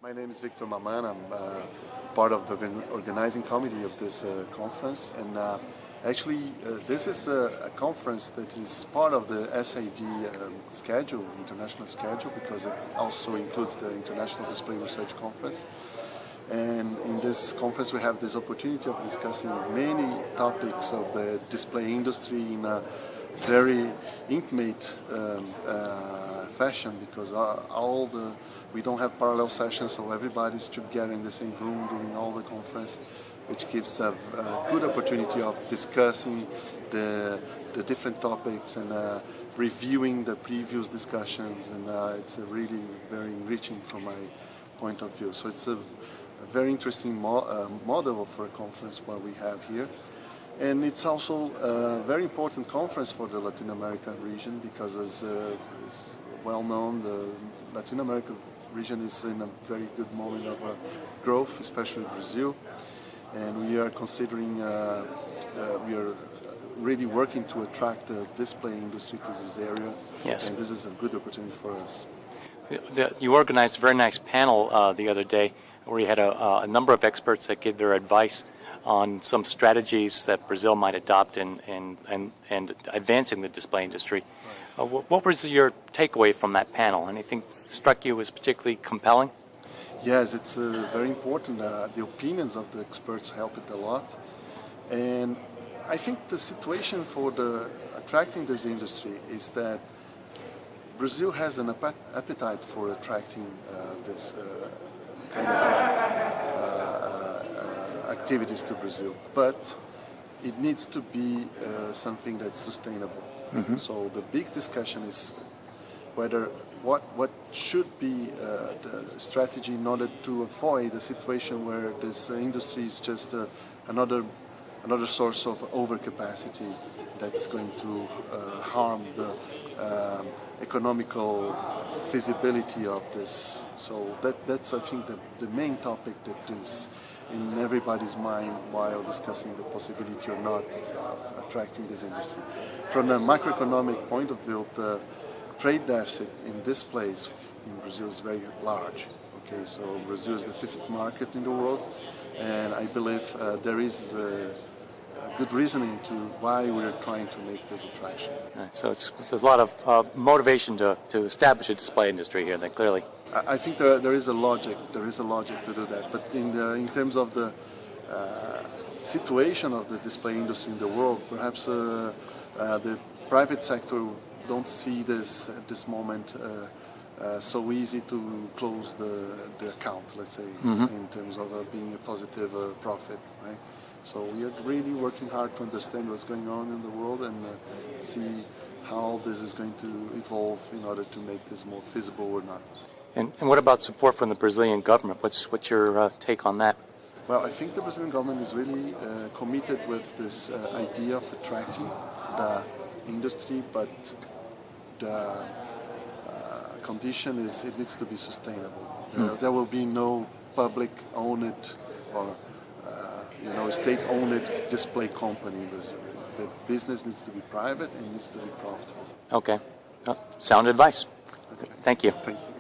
My name is Victor Mammana. I'm part of the organizing committee of this conference, and actually this is a conference that is part of the SAD schedule, international schedule, because it also includes the International Display Research Conference. And in this conference we have this opportunity of discussing many topics of the display industry in a very intimate fashion, because we don't have parallel sessions, so everybody's together in the same room during all the conference, which gives a good opportunity of discussing the different topics and reviewing the previous discussions, and it's really very enriching from my point of view. So it's a very interesting model for a conference what we have here. And it's also a very important conference for the Latin American region, because as well known, the Latin American region is in a very good moment of growth, especially Brazil. And we are considering, we are really working to attract the display industry to this area. Yes. And this is a good opportunity for us. You organized a very nice panel the other day where you had a number of experts that gave their advice on some strategies that Brazil might adopt in advancing the display industry. What was your takeaway from that panel? Anything struck you as particularly compelling? Yes, it's very important. The opinions of the experts help it a lot. And I think the situation for attracting this industry is that Brazil has an appetite for attracting this kind of activities to Brazil, but it needs to be something that's sustainable. Mm-hmm. So the big discussion is whether what should be the strategy in order to avoid a situation where this industry is just another source of overcapacity that's going to harm the economical feasibility of this. So that's I think the main topic that is in everybody's mind while discussing the possibility or not of attracting this industry. From a macroeconomic point of view, the trade deficit in displays in Brazil is very large. Okay, so Brazil is the 5th market in the world, and I believe there is a good reasoning to why we're trying to make this attraction. So there's a lot of motivation to establish a display industry here, then clearly. I think there is a logic. There is a logic to do that. But in terms of the situation of the display industry in the world, perhaps the private sector don't see this at this moment so easy to close the account, let's say, mm-hmm. in terms of being a positive profit, right? So we are really working hard to understand what's going on in the world and see how this is going to evolve in order to make this more feasible or not. And what about support from the Brazilian government? What's your take on that? Well, I think the Brazilian government is really committed with this idea of attracting the industry, but the condition is it needs to be sustainable. There will be no public-owned or state-owned display company in Brazil. The business needs to be private and needs to be profitable. Okay. Sound advice. Okay. Thank you. Thank you.